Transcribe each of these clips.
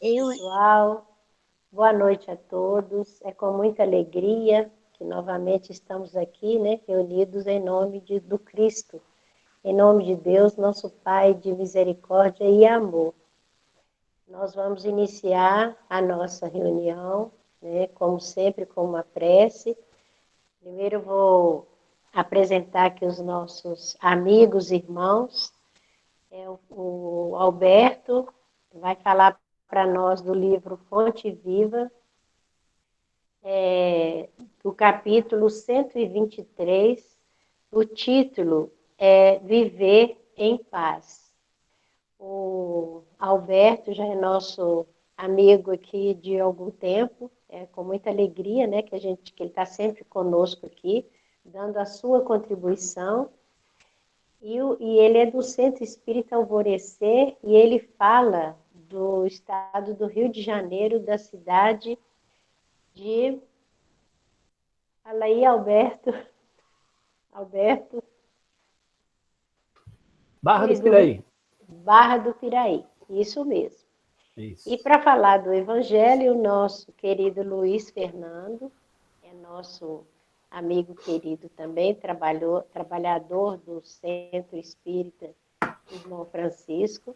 Pessoal, boa noite a todos. É com muita alegria que novamente estamos aqui, né, reunidos em nome do Cristo, em nome de Deus, nosso Pai de misericórdia e amor. Nós vamos iniciar a nossa reunião, né, como sempre, com uma prece. Primeiro eu vou apresentar aqui os nossos amigos, irmãos. O Alberto vai falar para nós do livro Fonte Viva, do capítulo 123. O título é Viver em Paz. O Alberto já é nosso amigo aqui de algum tempo, é com muita alegria, né, que ele está sempre conosco aqui, dando a sua contribuição. E ele é do Centro Espírita Alvorecer, e ele fala do estado do Rio de Janeiro, da cidade de... Fala aí, Alberto. Alberto. Barra do Piraí. Barra do Piraí, isso mesmo. Isso. E para falar do Evangelho, o nosso querido Luiz Fernando, é nosso amigo querido também, trabalhador do Centro Espírita Irmão Francisco.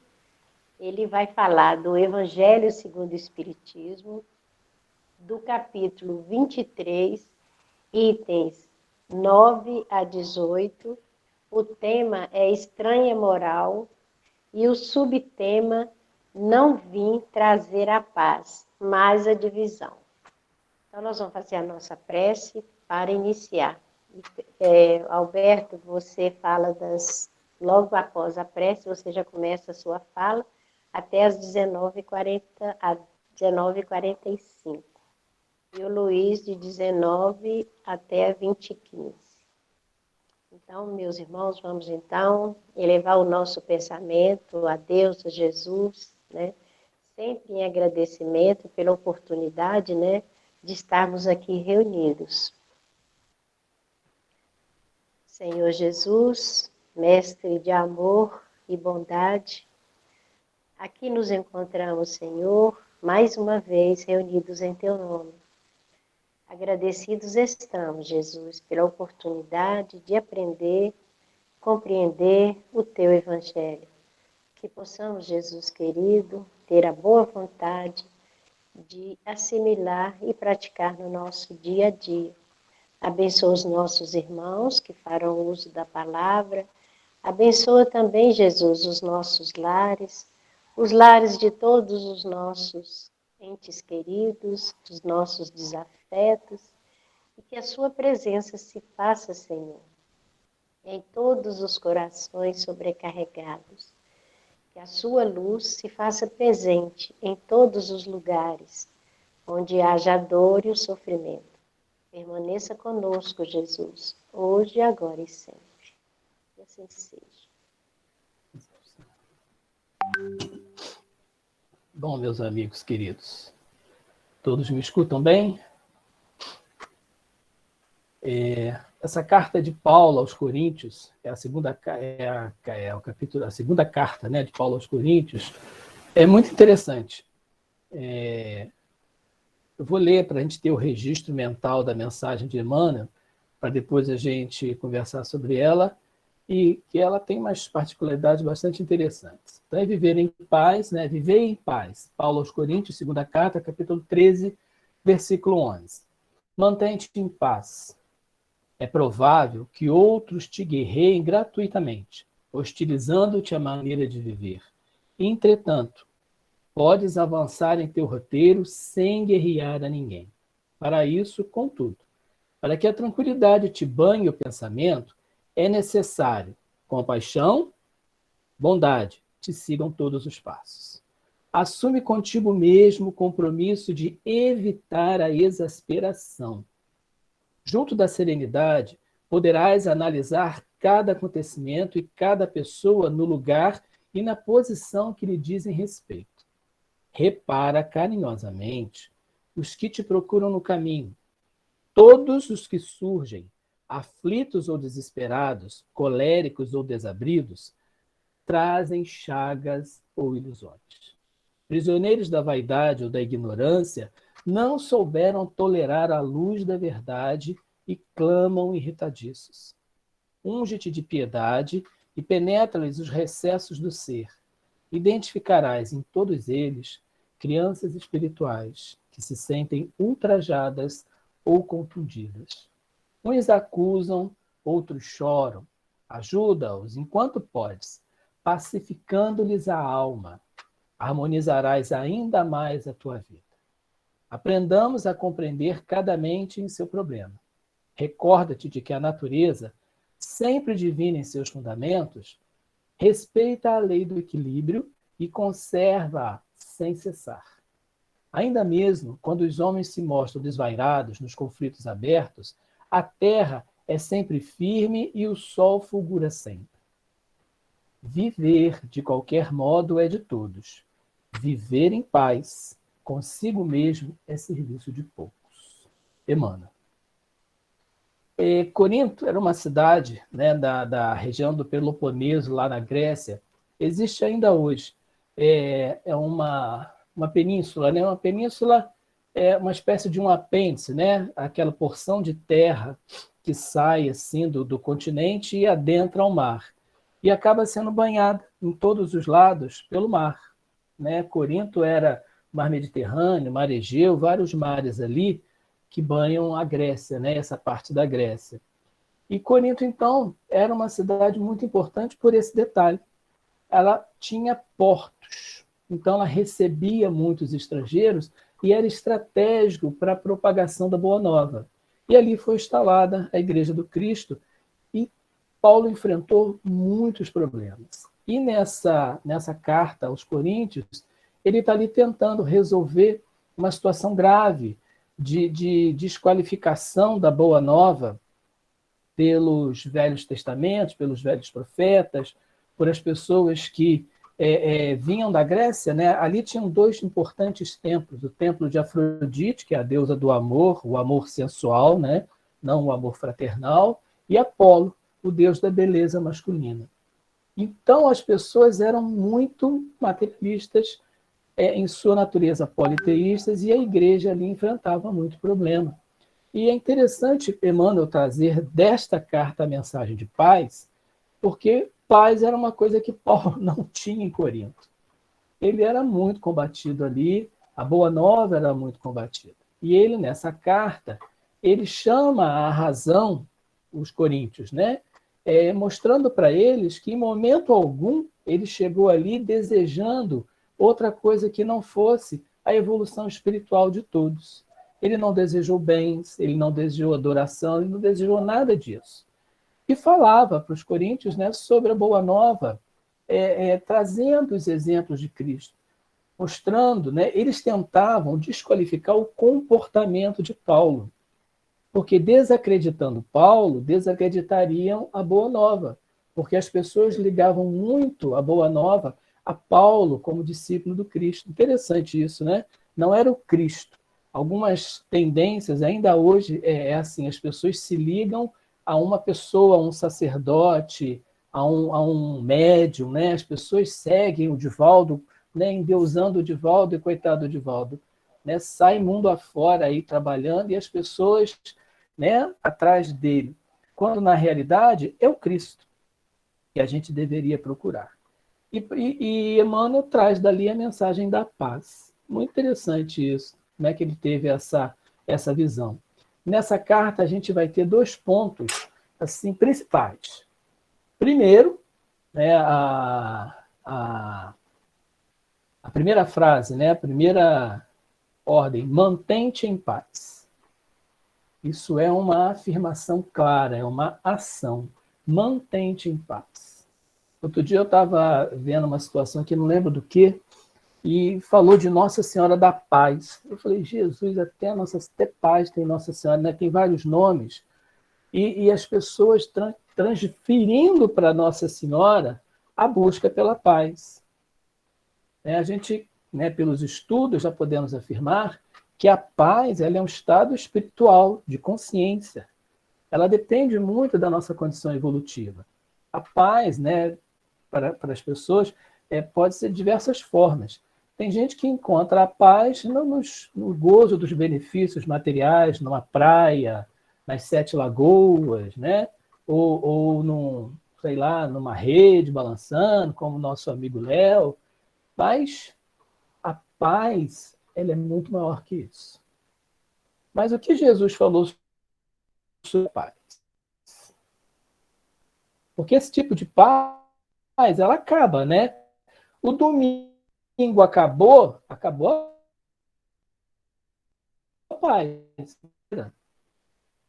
Ele vai falar do Evangelho segundo o Espiritismo, do capítulo 23, itens 9 a 18. O tema é estranha moral e o subtema não vim trazer a paz, mas a divisão. Então, nós vamos fazer a nossa prece para iniciar. Alberto, você fala logo após a prece, você já começa a sua fala até às 19h40, às 19h45. E o Luiz, de 19 até 20h15. Então, meus irmãos, vamos então elevar o nosso pensamento a Deus, a Jesus, né? Sempre em agradecimento pela oportunidade, né, de estarmos aqui reunidos. Senhor Jesus, mestre de amor e bondade, aqui nos encontramos, Senhor, mais uma vez reunidos em Teu nome. Agradecidos estamos, Jesus, pela oportunidade de aprender, compreender o Teu Evangelho. Que possamos, Jesus querido, ter a boa vontade de assimilar e praticar no nosso dia a dia. Abençoa os nossos irmãos que farão uso da palavra. Abençoa também, Jesus, os nossos lares, os lares de todos os nossos entes queridos, os nossos desafetos, e que a sua presença se faça, Senhor, em todos os corações sobrecarregados. Que a sua luz se faça presente em todos os lugares onde haja a dor e o sofrimento. Permaneça conosco, Jesus, hoje, agora e sempre. Que assim seja. Bom, meus amigos queridos, todos me escutam bem? Essa carta de Paulo aos Coríntios é a segunda, o capítulo, a segunda carta, né, de Paulo aos Coríntios. É muito interessante. Eu vou ler para a gente ter o registro mental da mensagem de Emmanuel, para depois a gente conversar sobre ela, e que ela tem umas particularidades bastante interessantes. Então, é viver em paz, né? Viver em paz. Paulo aos Coríntios, segunda carta, capítulo 13, versículo 11. Mantém-te em paz. É provável que outros te guerreiem gratuitamente, hostilizando-te a maneira de viver. Entretanto, podes avançar em teu roteiro sem guerrear a ninguém. Para isso, contudo, para que a tranquilidade te banhe o pensamento, é necessário compaixão, bondade, te sigam todos os passos. Assume contigo mesmo o compromisso de evitar a exasperação. Junto da serenidade, poderás analisar cada acontecimento e cada pessoa no lugar e na posição que lhe dizem respeito. Repara carinhosamente os que te procuram no caminho. Todos os que surgem, aflitos ou desesperados, coléricos ou desabridos, trazem chagas ou ilusões. prisioneiros da vaidade ou da ignorância, não souberam tolerar a luz da verdade e clamam irritadiços. Unge-te de piedade e penetra-lhes os recessos do ser. Identificarás em todos eles crianças espirituais que se sentem ultrajadas ou contundidas. Uns acusam, outros choram. Ajuda-os enquanto podes, pacificando-lhes a alma. Harmonizarás ainda mais a tua vida. Aprendamos a compreender cada mente em seu problema. Recorda-te de que a natureza, sempre divina em seus fundamentos, respeita a lei do equilíbrio e conserva-a sem cessar. Ainda mesmo quando os homens se mostram desvairados nos conflitos abertos, a terra é sempre firme e o sol fulgura sempre. Viver de qualquer modo é de todos. Viver em paz consigo mesmo é serviço de poucos. Emmanuel. Corinto era uma cidade, né, da região do Peloponeso, lá na Grécia. Existe ainda hoje. É uma península, né? Uma península é uma espécie de um apêndice, né? Aquela porção de terra que sai assim do continente e adentra ao mar. E acaba sendo banhada em todos os lados pelo mar, né? Corinto era mar Mediterrâneo, mar Egeu, vários mares ali que banham a Grécia, né? Essa parte da Grécia. E Corinto, então, era uma cidade muito importante por esse detalhe. Ela tinha portos, então ela recebia muitos estrangeiros e era estratégico para a propagação da Boa Nova. E ali foi instalada a Igreja do Cristo e Paulo enfrentou muitos problemas. E nessa carta aos Coríntios, ele está ali tentando resolver uma situação grave de desqualificação da Boa Nova pelos Velhos Testamentos, pelos Velhos Profetas, por as pessoas que vinham da Grécia, né? Ali tinham dois importantes templos, o templo de Afrodite, que é a deusa do amor, o amor sensual, né? Não o amor fraternal, e Apolo, o deus da beleza masculina. Então, as pessoas eram muito materialistas em sua natureza politeístas, e a igreja ali enfrentava muito problema. E é interessante Emmanuel trazer desta carta a mensagem de paz, porque paz era uma coisa que Paulo não tinha em Corinto. Ele era muito combatido ali, a Boa Nova era muito combatida. E ele, nessa carta, ele chama à razão os coríntios, né? Mostrando para eles que, em momento algum, ele chegou ali desejando outra coisa que não fosse a evolução espiritual de todos. Ele não desejou bens, ele não desejou adoração, ele não desejou nada disso. E falava para os coríntios, né, sobre a Boa Nova, trazendo os exemplos de Cristo, mostrando, né, eles tentavam desqualificar o comportamento de Paulo, porque desacreditando Paulo, desacreditariam a Boa Nova, porque as pessoas ligavam muito a Boa Nova a Paulo como discípulo do Cristo. Interessante isso, né? Não era o Cristo. Algumas tendências, ainda hoje, assim, as pessoas se ligam a uma pessoa, a um sacerdote, a um médium, né? As pessoas seguem o Divaldo, né? Endeusando o Divaldo e coitado do Divaldo, né? Sai mundo afora aí trabalhando e as pessoas, né, atrás dele, quando na realidade é o Cristo que a gente deveria procurar. E Emmanuel traz dali a mensagem da paz. Muito interessante isso, né, que ele teve essa visão. Nessa carta, a gente vai ter 2 pontos assim, principais. Primeiro, né, a primeira frase, né, a primeira ordem, mantém-te em paz. Isso é uma afirmação clara, é uma ação. Mantém-te em paz. Outro dia eu estava vendo uma situação que não lembro do que, e falou de Nossa Senhora da Paz. Eu falei, Jesus, até paz tem Nossa Senhora, né? Tem vários nomes. E as pessoas transferindo para Nossa Senhora a busca pela paz. A gente, né, pelos estudos, já podemos afirmar que a paz ela é um estado espiritual, de consciência. Ela depende muito da nossa condição evolutiva. A paz, né, para as pessoas, pode ser de diversas formas. Tem gente que encontra a paz no gozo dos benefícios materiais, numa praia, nas Sete Lagoas, né? Ou sei lá, numa rede balançando, como o nosso amigo Léo. Mas a paz, ela é muito maior que isso. Mas o que Jesus falou sobre a paz? Porque esse tipo de paz, ela acaba, né? O domingo acabou a paz.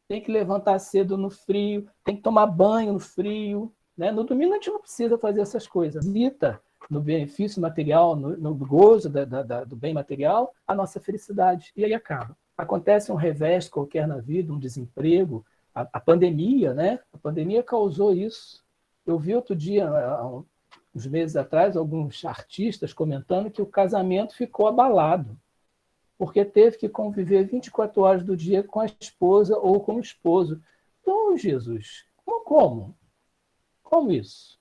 Tem que levantar cedo no frio, tem que tomar banho no frio. Né? No domingo a gente não precisa fazer essas coisas. Visita no benefício material, no gozo do bem material, a nossa felicidade. E aí acaba. Acontece um revés qualquer na vida, um desemprego, a pandemia, né? A pandemia causou isso. Eu vi outro dia, uns meses atrás, alguns artistas comentando que o casamento ficou abalado porque teve que conviver 24 horas do dia com a esposa ou com o esposo. Então, Jesus, como? Como isso?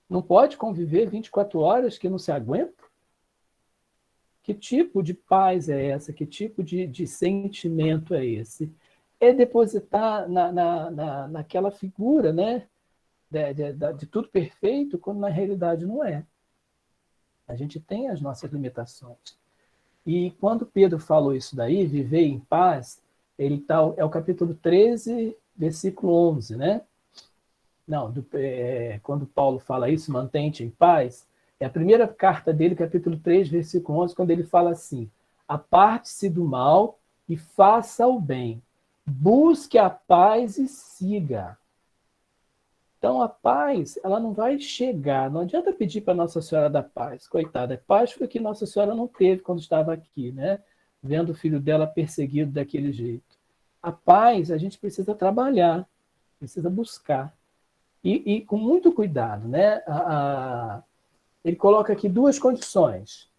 Não pode conviver 24 horas que não se aguenta? Que tipo de paz é essa? Que tipo de sentimento é esse? É depositar naquela figura, né? De tudo perfeito, quando na realidade não é. A gente tem as nossas limitações. E quando Pedro falou isso daí, viver em paz, é o capítulo 13, versículo 11, né? Não, quando Paulo fala isso, mantente em paz, é a primeira carta dele, capítulo 3, versículo 11, quando ele fala assim: aparte-se do mal e faça o bem, busque a paz e siga. Então, a paz, ela não vai chegar. Não adianta pedir para Nossa Senhora da Paz. Coitada, a paz foi o que Nossa Senhora não teve quando estava aqui, né? Vendo o filho dela perseguido daquele jeito. A paz, a gente precisa trabalhar, precisa buscar. E com muito cuidado, né? Ele coloca aqui duas condições.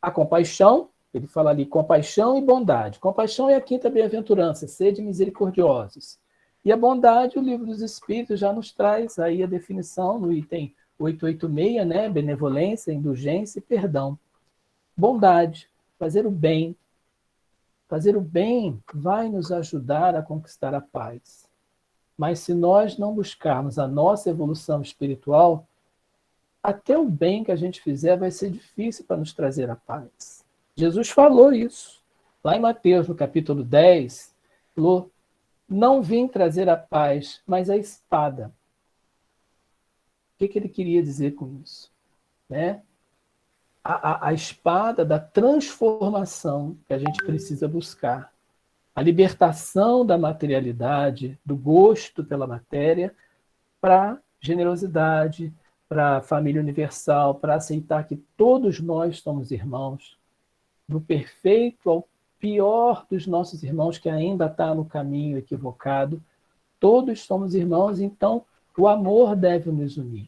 A compaixão, ele fala ali, compaixão e bondade. Compaixão é a quinta bem-aventurança, sede misericordiosos. E a bondade, o livro dos Espíritos já nos traz aí a definição no item 886, né? Benevolência, indulgência e perdão. Bondade, fazer o bem. Fazer o bem vai nos ajudar a conquistar a paz. Mas se nós não buscarmos a nossa evolução espiritual, até o bem que a gente fizer vai ser difícil para nos trazer a paz. Jesus falou isso. Lá em Mateus, no capítulo 10, falou: não vim trazer a paz, mas a espada. O que ele queria dizer com isso? Né? A espada da transformação que a gente precisa buscar. A libertação da materialidade, do gosto pela matéria, para generosidade, para a família universal, para aceitar que todos nós somos irmãos, do perfeito ao pior dos nossos irmãos que ainda está no caminho equivocado. Todos somos irmãos, então o amor deve nos unir.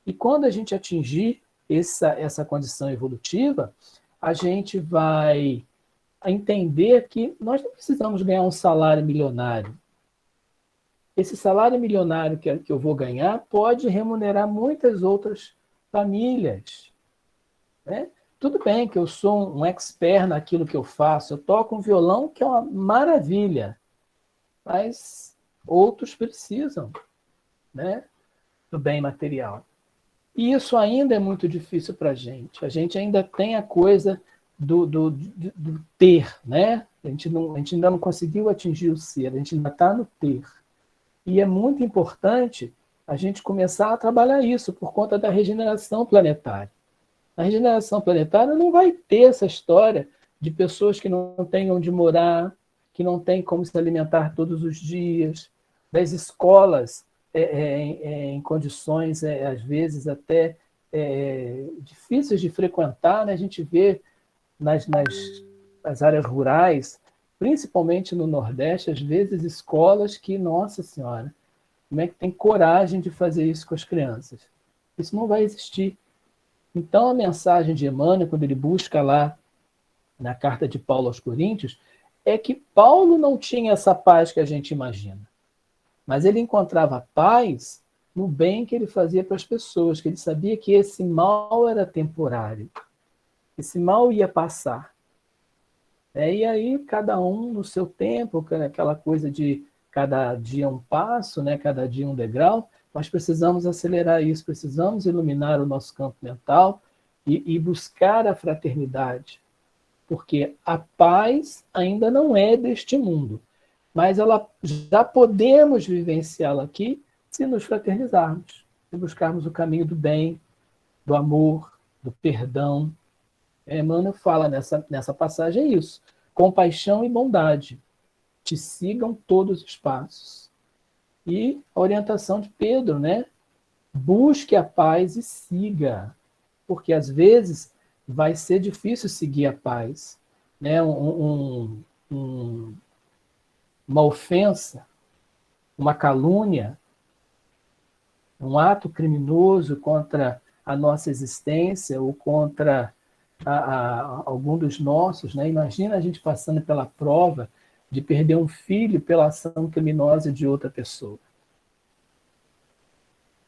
E quando a gente atingir essa condição evolutiva, a gente vai entender que nós não precisamos ganhar um salário milionário. Esse salário milionário que eu vou ganhar pode remunerar muitas outras famílias. Né? Tudo bem que eu sou um expert naquilo que eu faço, eu toco um violão que é uma maravilha, mas outros precisam, né, do bem material. E isso ainda é muito difícil para a gente. A gente ainda tem a coisa do ter, né? A gente ainda não conseguiu atingir o ser, a gente ainda está no ter. E é muito importante a gente começar a trabalhar isso por conta da regeneração planetária. A regeneração planetária não vai ter essa história de pessoas que não têm onde morar, que não têm como se alimentar todos os dias, das escolas em condições, às vezes, até difíceis de frequentar. Né? A gente vê nas áreas rurais, principalmente no Nordeste, às vezes escolas que, nossa senhora, como é que tem coragem de fazer isso com as crianças? Isso não vai existir. Então, a mensagem de Emmanuel, quando ele busca lá na carta de Paulo aos Coríntios, é que Paulo não tinha essa paz que a gente imagina, mas ele encontrava paz no bem que ele fazia para as pessoas, que ele sabia que esse mal era temporário, esse mal ia passar. E aí, cada um no seu tempo, aquela coisa de cada dia um passo, né? Cada dia um degrau, nós precisamos acelerar isso, precisamos iluminar o nosso campo mental e buscar a fraternidade, porque a paz ainda não é deste mundo, mas ela já podemos vivenciá-la aqui se nos fraternizarmos, se buscarmos o caminho do bem, do amor, do perdão. Emmanuel fala nessa passagem isso. Compaixão e bondade te sigam todos os passos. E a orientação de Pedro, né? Busque a paz e siga, porque às vezes vai ser difícil seguir a paz, né? Uma ofensa, uma calúnia, um ato criminoso contra a nossa existência ou contra algum dos nossos, né? Imagina a gente passando pela prova de perder um filho pela ação criminosa de outra pessoa.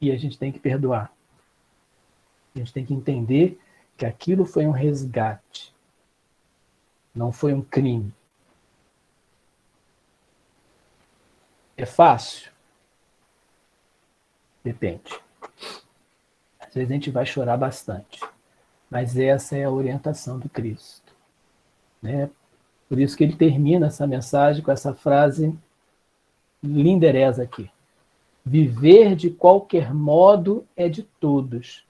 E a gente tem que perdoar. A gente tem que entender que aquilo foi um resgate, não foi um crime. É fácil? Depende. Às vezes a gente vai chorar bastante, mas essa é a orientação do Cristo, né? Por isso que ele termina essa mensagem com essa frase linderesa aqui. Viver de qualquer modo é de todos,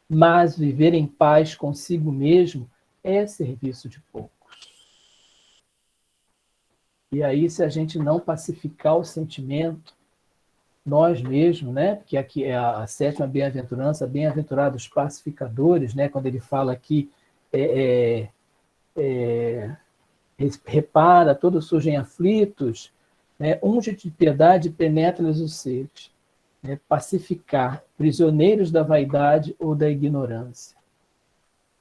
mas viver em paz consigo mesmo é serviço de poucos. E aí, se a gente não pacificar o sentimento, nós mesmos, né? Porque aqui é a sétima bem-aventurança, bem-aventurados pacificadores, né? Quando ele fala aqui, repara, todos surgem aflitos, né? Unge de piedade, penetra-lhes os seios. Né? Pacificar, prisioneiros da vaidade ou da ignorância.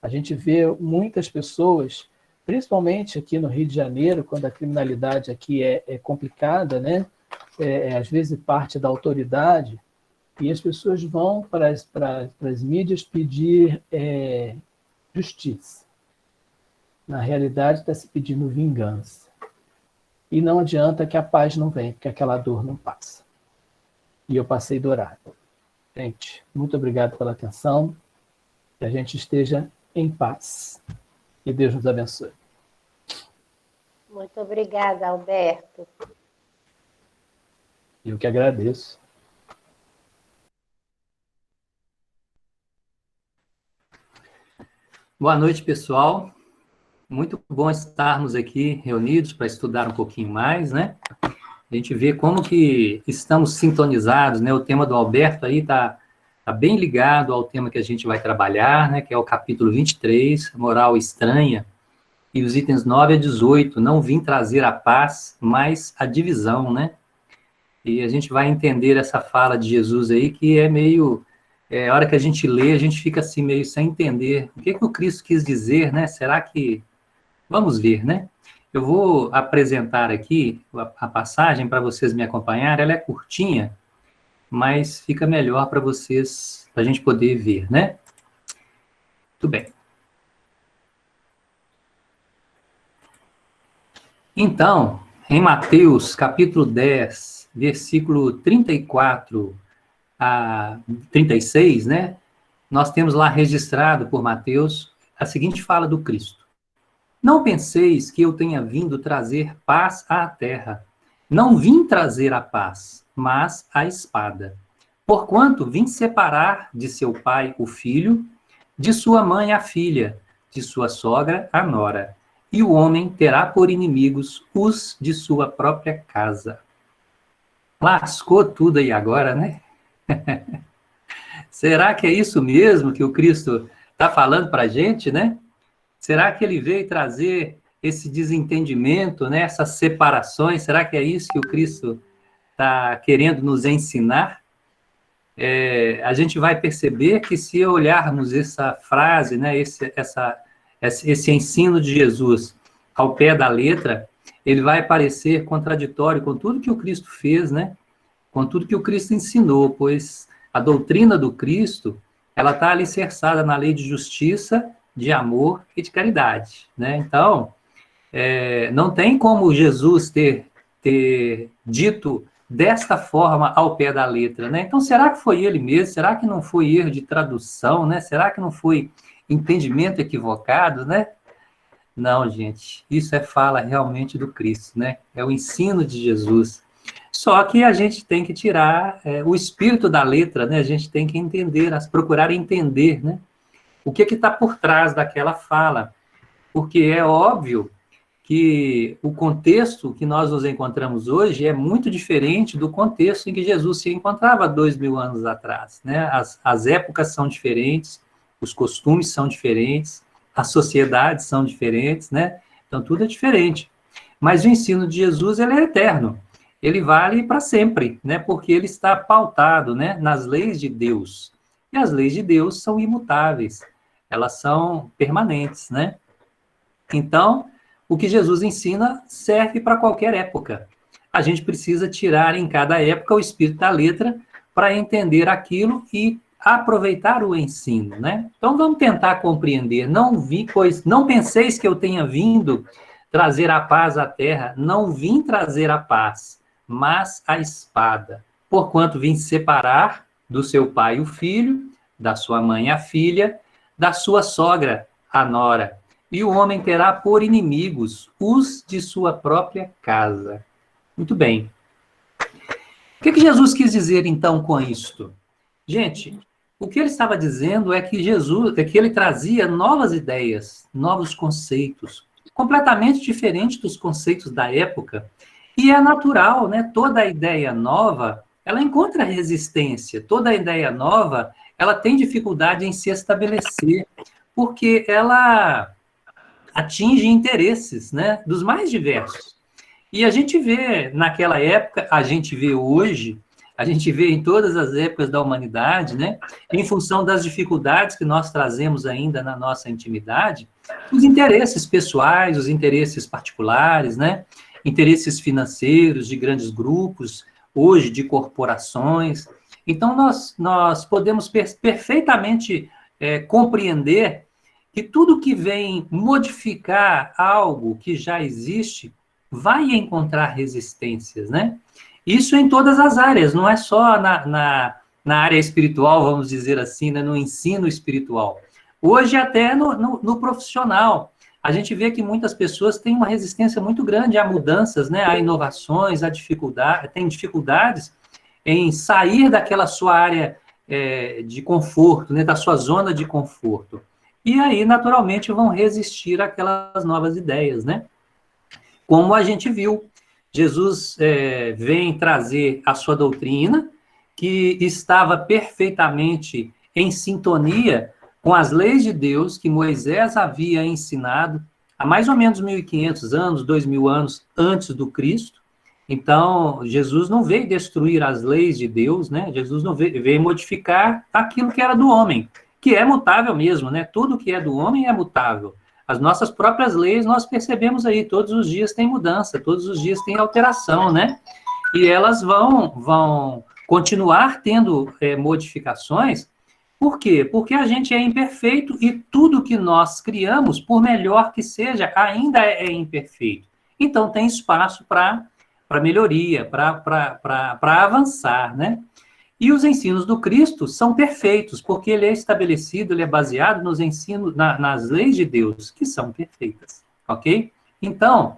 A gente vê muitas pessoas, principalmente aqui no Rio de Janeiro, quando a criminalidade aqui é complicada, né? Às vezes parte da autoridade, e as pessoas vão para as mídias pedir justiça. Na realidade, está se pedindo vingança. E não adianta que a paz não vem, porque aquela dor não passa. E eu passei do horário. Gente, muito obrigado pela atenção. Que a gente esteja em paz. E Deus nos abençoe. Muito obrigada, Alberto. Eu que agradeço. Boa noite, pessoal. Muito bom estarmos aqui reunidos para estudar um pouquinho mais, né? A gente vê como que estamos sintonizados, né? O tema do Alberto aí está bem ligado ao tema que a gente vai trabalhar, né? Que é o capítulo 23, Moral Estranha, e os itens 9 a 18, não vim trazer a paz, mas a divisão, né? E a gente vai entender essa fala de Jesus aí, que é meio... a hora que a gente lê, a gente fica assim meio sem entender. O que o Cristo quis dizer, né? Será que... Vamos ver, né? Eu vou apresentar aqui a passagem para vocês me acompanharem. Ela é curtinha, mas fica melhor para vocês, para a gente poder ver, né? Muito bem. Então, em Mateus, capítulo 10, versículo 34 a 36, né? Nós temos lá registrado por Mateus a seguinte fala do Cristo. Não penseis que eu tenha vindo trazer paz à terra. Não vim trazer a paz, mas a espada. Porquanto vim separar de seu pai o filho, de sua mãe a filha, de sua sogra a nora. E o homem terá por inimigos os de sua própria casa. Lascou tudo aí agora, né? Será que é isso mesmo que o Cristo está falando para a gente, né? Será que ele veio trazer esse desentendimento, né? Essas separações? Será que é isso que o Cristo está querendo nos ensinar? A gente vai perceber que se olharmos essa frase, né? Esse ensino de Jesus ao pé da letra, ele vai parecer contraditório com tudo que o Cristo fez, né? Com tudo que o Cristo ensinou, pois A doutrina do Cristo, ela está alicerçada na lei de justiça, de amor e de caridade, né? Então, não tem como Jesus ter dito desta forma ao pé da letra, né? Então, será que foi ele mesmo? Será que não foi erro de tradução, né? Será que não foi entendimento equivocado, né? Não, gente, isso é fala realmente do Cristo, né? É o ensino de Jesus. Só que a gente tem que tirar o espírito da letra, né? A gente tem que entender, procurar entender, né? O que está por trás daquela fala. Porque é óbvio que o contexto que nós nos encontramos hoje é muito diferente do contexto em que Jesus se encontrava 2000 anos atrás, né? As épocas são diferentes, os costumes são diferentes, as sociedades são diferentes, né? Então, tudo é diferente. Mas o ensino de Jesus, ele é eterno. Ele vale para sempre, né? Porque ele está pautado, né, nas leis de Deus. E as leis de Deus são imutáveis. Elas são permanentes, né? Então, o que Jesus ensina serve para qualquer época. A gente precisa tirar em cada época o espírito da letra para entender aquilo e aproveitar o ensino, né? Então, vamos tentar compreender. Não penseis que eu tenha vindo trazer a paz à terra. Não vim trazer a paz, mas a espada. Porquanto vim separar do seu pai o filho, da sua mãe a filha, da sua sogra a nora. E o homem terá por inimigos os de sua própria casa. Muito bem. O que Jesus quis dizer, então, com isto? Gente, o que ele estava dizendo é que ele trazia novas ideias, novos conceitos, completamente diferentes dos conceitos da época. E é natural, né? Toda ideia nova, ela encontra resistência. Toda ideia nova, ela tem dificuldade em se estabelecer, porque ela atinge interesses, né, dos mais diversos. E a gente vê naquela época, a gente vê hoje, a gente vê em todas as épocas da humanidade, né, em função das dificuldades que nós trazemos ainda na nossa intimidade, os interesses pessoais, os interesses particulares, né, interesses financeiros de grandes grupos, hoje de corporações. Então, nós podemos perfeitamente compreender que tudo que vem modificar algo que já existe vai encontrar resistências, né? Isso em todas as áreas, não é só na área espiritual, vamos dizer assim, né? No ensino espiritual. Hoje, até no profissional, a gente vê que muitas pessoas têm uma resistência muito grande a mudanças, né? A inovações, têm dificuldades em sair daquela sua área de conforto, né? Da sua zona de conforto. E aí, naturalmente, vão resistir àquelas novas ideias, né? Como a gente viu, Jesus vem trazer a sua doutrina, que estava perfeitamente em sintonia com as leis de Deus que Moisés havia ensinado há mais ou menos 1.500 anos, 2.000 anos antes do Cristo. Então, Jesus não veio destruir as leis de Deus, né? Jesus não veio modificar aquilo que era do homem, que é mutável mesmo, né? Tudo que é do homem é mutável. As nossas próprias leis, nós percebemos aí, todos os dias tem mudança, todos os dias tem alteração, né? E elas vão continuar tendo modificações. Por quê? Porque a gente é imperfeito e tudo que nós criamos, por melhor que seja, ainda é imperfeito. Então, tem espaço para melhoria, para avançar, né? E os ensinos do Cristo são perfeitos, porque ele é estabelecido, ele é baseado nos ensinos, nas leis de Deus, que são perfeitas, ok? Então,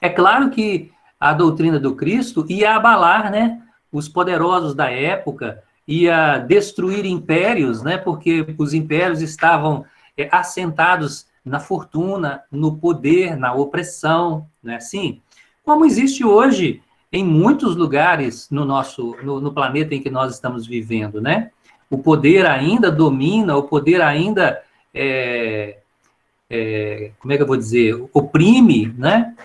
é claro que a doutrina do Cristo ia abalar, né, os poderosos da época, ia destruir impérios, né, porque os impérios estavam assentados na fortuna, no poder, na opressão, não é assim? Como existe hoje em muitos lugares no planeta em que nós estamos vivendo, né? O poder ainda domina, o poder ainda, como é que eu vou dizer, oprime, né?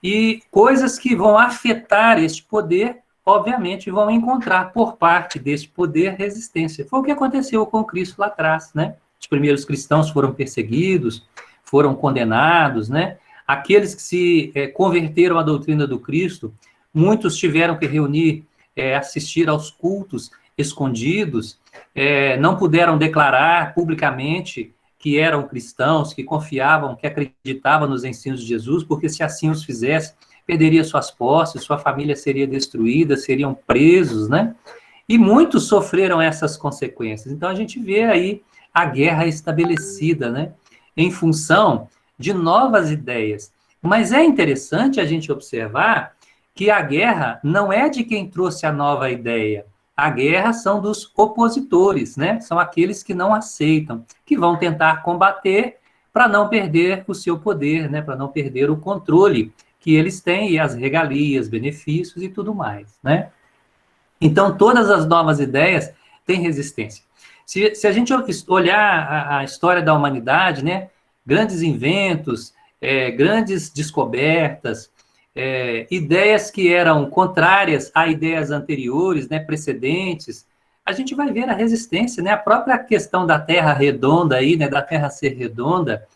E coisas que vão afetar este poder, obviamente, vão encontrar por parte deste poder resistência. Foi o que aconteceu com Cristo lá atrás, né? Os primeiros cristãos foram perseguidos, foram condenados, né? Aqueles que se converteram à doutrina do Cristo, muitos tiveram que reunir, assistir aos cultos escondidos, não puderam declarar publicamente que eram cristãos, que confiavam, que acreditavam nos ensinos de Jesus, porque se assim os fizesse, perderia suas posses, sua família seria destruída, seriam presos, né? E muitos sofreram essas consequências. Então, a gente vê aí a guerra estabelecida, né? Em função de novas ideias. Mas é interessante a gente observar que a guerra não é de quem trouxe a nova ideia. A guerra são dos opositores, né? São aqueles que não aceitam, que vão tentar combater para não perder o seu poder, né? Para não perder o controle que eles têm e as regalias, benefícios e tudo mais, né? Então, todas as novas ideias têm resistência. Se a gente olhar a história da humanidade, né? Grandes inventos, grandes descobertas, ideias que eram contrárias a ideias anteriores, né, precedentes, a gente vai ver a resistência, né, a própria questão da Terra redonda aí, né, da Terra ser redonda,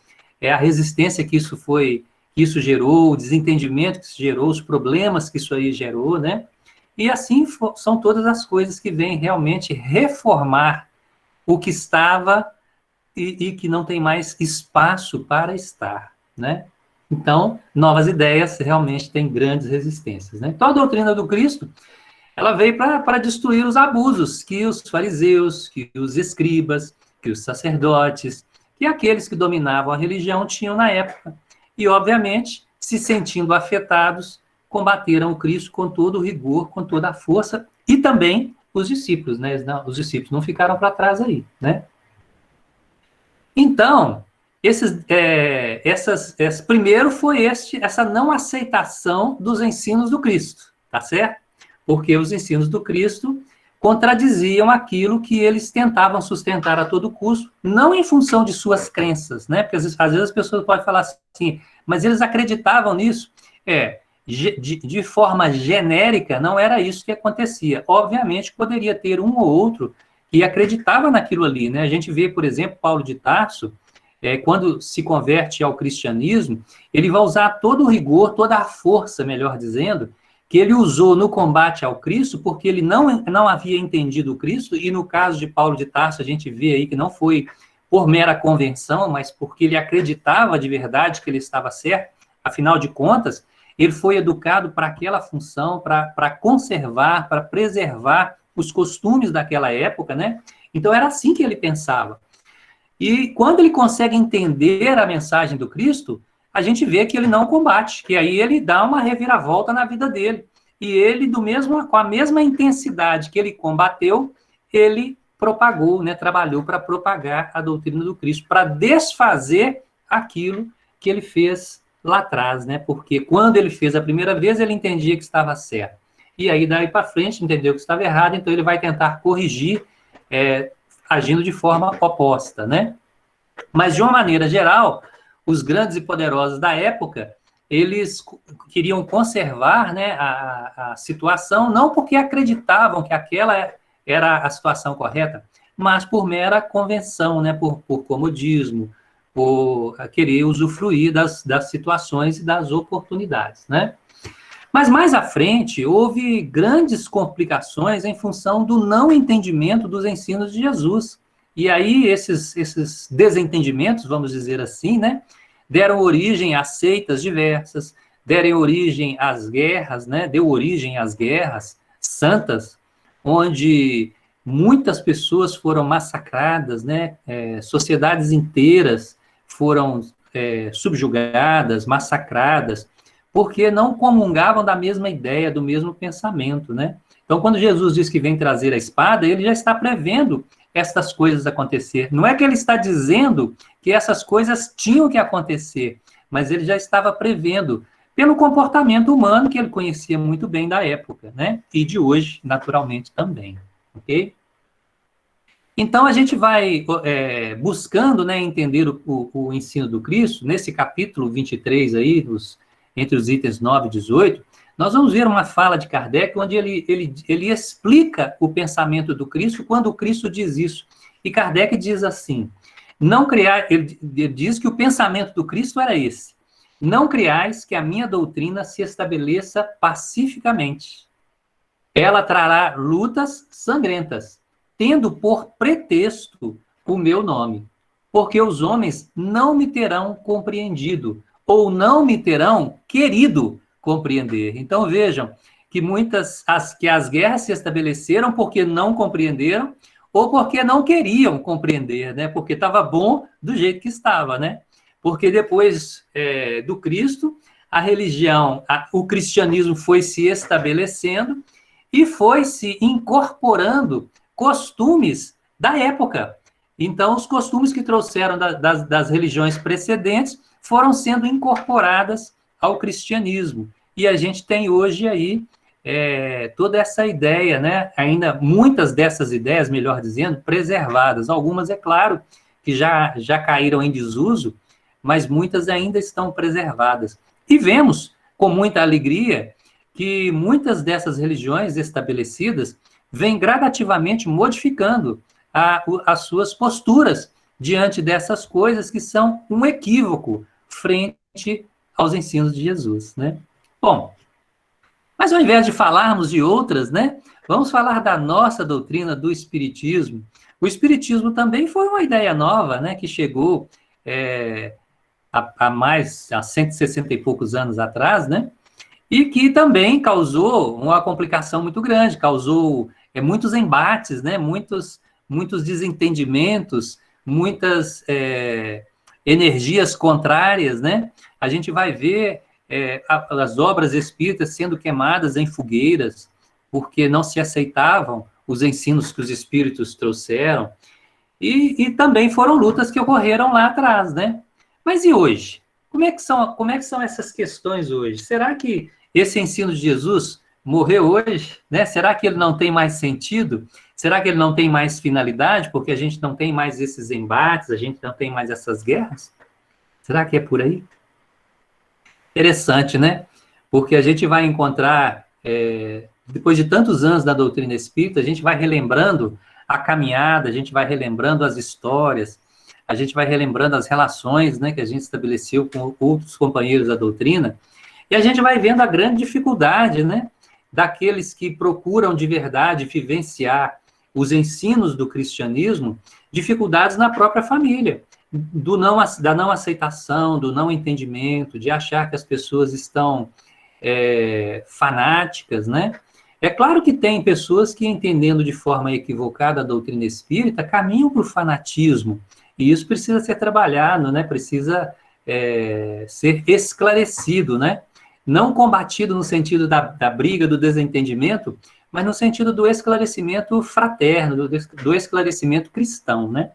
a resistência que isso gerou, o desentendimento que isso gerou, os problemas que isso aí gerou, né, e assim são todas as coisas que vêm realmente reformar o que estava e que não tem mais espaço para estar, né? Então, novas ideias realmente têm grandes resistências, né? Então, a doutrina do Cristo, ela veio para destruir os abusos que os fariseus, que os escribas, que os sacerdotes, que aqueles que dominavam a religião tinham na época. E, obviamente, se sentindo afetados, combateram o Cristo com todo o rigor, com toda a força, e também os discípulos, né? Os discípulos não ficaram para trás aí, né? Então, primeiro foi essa não aceitação dos ensinos do Cristo, tá certo? Porque os ensinos do Cristo contradiziam aquilo que eles tentavam sustentar a todo custo, não em função de suas crenças, né? Porque às vezes as pessoas podem falar assim, mas eles acreditavam nisso. De forma genérica, não era isso que acontecia. Obviamente, poderia ter um ou outro que acreditava naquilo ali, né? A gente vê, por exemplo, Paulo de Tarso, quando se converte ao cristianismo, ele vai usar todo o rigor, toda a força, melhor dizendo, que ele usou no combate ao Cristo, porque ele não havia entendido o Cristo, e no caso de Paulo de Tarso, a gente vê aí que não foi por mera convenção, mas porque ele acreditava de verdade que ele estava certo, afinal de contas, ele foi educado para aquela função, para conservar, para preservar os costumes daquela época, né? Então, era assim que ele pensava. E quando ele consegue entender a mensagem do Cristo, a gente vê que ele não combate, que aí ele dá uma reviravolta na vida dele. E ele, com a mesma intensidade que ele combateu, ele propagou, né, trabalhou para propagar a doutrina do Cristo, para desfazer aquilo que ele fez lá atrás, né? Porque quando ele fez a primeira vez, ele entendia que estava certo. E aí, daí para frente, entendeu que estava errado, então ele vai tentar corrigir, agindo de forma oposta, né? Mas, de uma maneira geral, os grandes e poderosos da época, eles queriam conservar, né, a situação, não porque acreditavam que aquela era a situação correta, mas por mera convenção, né, por comodismo, por querer usufruir das situações e das oportunidades, né? Mas mais à frente, houve grandes complicações em função do não entendimento dos ensinos de Jesus. E aí, esses desentendimentos, vamos dizer assim, né, deram origem a seitas diversas, deram origem às guerras, né, deu origem às guerras santas, onde muitas pessoas foram massacradas, né, sociedades inteiras foram subjugadas, massacradas, porque não comungavam da mesma ideia, do mesmo pensamento, né? Então, quando Jesus diz que vem trazer a espada, ele já está prevendo essas coisas acontecer. Não é que ele está dizendo que essas coisas tinham que acontecer, mas ele já estava prevendo, pelo comportamento humano que ele conhecia muito bem da época, né? E de hoje, naturalmente, também, ok? Então, a gente vai buscando, né, entender o ensino do Cristo, nesse capítulo 23 aí, entre os itens 9 e 18, nós vamos ver uma fala de Kardec, onde ele explica o pensamento do Cristo quando o Cristo diz isso. E Kardec diz assim, ele diz que o pensamento do Cristo era esse, não criais que a minha doutrina se estabeleça pacificamente. ela trará lutas sangrentas, tendo por pretexto o meu nome, porque os homens não me terão compreendido, ou não me terão querido compreender. Então vejam que que as guerras se estabeleceram porque não compreenderam, ou porque não queriam compreender, né? Porque estava bom do jeito que estava, né? Porque depois do Cristo, a religião, o cristianismo foi se estabelecendo e foi se incorporando costumes da época. Então, os costumes que trouxeram das religiões precedentes foram sendo incorporadas ao cristianismo. E a gente tem hoje aí toda essa ideia, né? Ainda muitas dessas ideias, melhor dizendo, preservadas. Algumas, é claro, que já caíram em desuso, mas muitas ainda estão preservadas. E vemos, com muita alegria, que muitas dessas religiões estabelecidas vêm gradativamente modificando as suas posturas diante dessas coisas que são um equívoco frente aos ensinos de Jesus, né? Bom, mas ao invés de falarmos de outras, né, vamos falar da nossa doutrina do Espiritismo. O Espiritismo também foi uma ideia nova, né, que chegou há 160 e poucos anos atrás, né, e que também causou uma complicação muito grande, causou muitos embates, né, muitos desentendimentos, muitas energias contrárias, né? A gente vai ver as obras espíritas sendo queimadas em fogueiras, porque não se aceitavam os ensinos que os espíritos trouxeram, e também foram lutas que ocorreram lá atrás, né? Mas e hoje? Como é que são essas questões hoje? Será que esse ensino de Jesus morreu hoje, né? Será que ele não tem mais sentido? Será que ele não tem mais finalidade? Porque a gente não tem mais esses embates, a gente não tem mais essas guerras? Será que é por aí? Interessante, né? Porque a gente vai encontrar, depois de tantos anos da doutrina espírita, a gente vai relembrando a caminhada, a gente vai relembrando as histórias, a gente vai relembrando as relações, né, que a gente estabeleceu com outros companheiros da doutrina, e a gente vai vendo a grande dificuldade, né, daqueles que procuram de verdade vivenciar os ensinos do cristianismo, dificuldades na própria família, da não aceitação, do não entendimento, de achar que as pessoas estão fanáticas, né? É claro que tem pessoas que, entendendo de forma equivocada a doutrina espírita, caminham para o fanatismo, e isso precisa ser trabalhado, né? Precisa ser esclarecido, né? Não combatido no sentido da briga, do desentendimento, mas no sentido do esclarecimento fraterno, do esclarecimento cristão, né?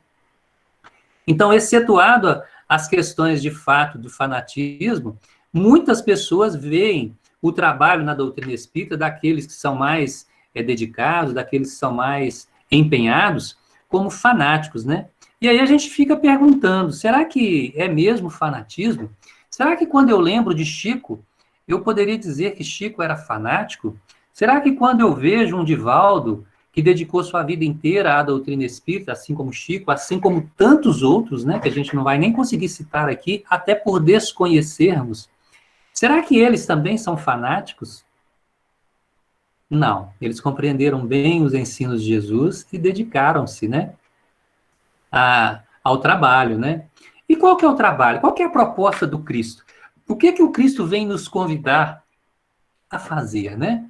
Então, excetuado as questões de fato do fanatismo, muitas pessoas veem o trabalho na doutrina espírita daqueles que são mais dedicados, daqueles que são mais empenhados, como fanáticos, né? E aí a gente fica perguntando, será que é mesmo fanatismo? Será que quando eu lembro de Chico, eu poderia dizer que Chico era fanático? Será que quando eu vejo um Divaldo, que dedicou sua vida inteira à doutrina espírita, assim como Chico, assim como tantos outros, né, que a gente não vai nem conseguir citar aqui, até por desconhecermos, será que eles também são fanáticos? Não, eles compreenderam bem os ensinos de Jesus e dedicaram-se, né, ao trabalho, né? E qual que é o trabalho? Qual que é a proposta do Cristo? O que o Cristo vem nos convidar a fazer, né?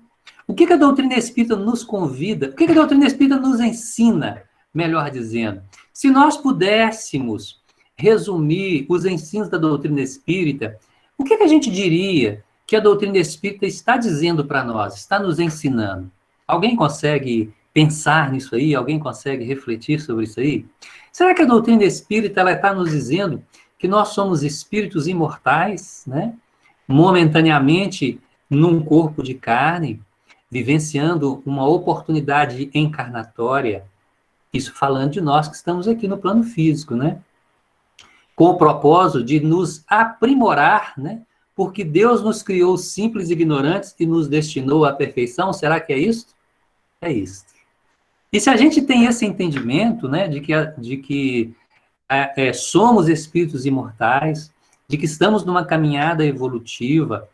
O que a doutrina espírita nos convida? O que a doutrina espírita nos ensina, melhor dizendo? Se nós pudéssemos resumir os ensinos da doutrina espírita, o que a gente diria que a doutrina espírita está dizendo para nós, está nos ensinando? Alguém consegue pensar nisso aí? Alguém consegue refletir sobre isso aí? Será que a doutrina espírita ela está nos dizendo que nós somos espíritos imortais, né? Momentaneamente num corpo de carne, vivenciando uma oportunidade encarnatória, isso falando de nós que estamos aqui no plano físico, né? Com o propósito de nos aprimorar, né? Porque Deus nos criou simples e ignorantes e nos destinou à perfeição. Será que é isso? É isso. E se a gente tem esse entendimento, né, de que somos espíritos imortais, de que estamos numa caminhada evolutiva,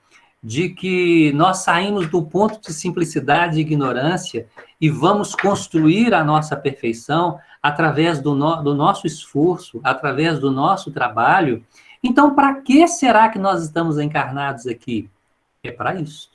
de que nós saímos do ponto de simplicidade e ignorância e vamos construir a nossa perfeição através do nosso esforço, através do nosso trabalho. Então, para que será que nós estamos encarnados aqui? É para isso.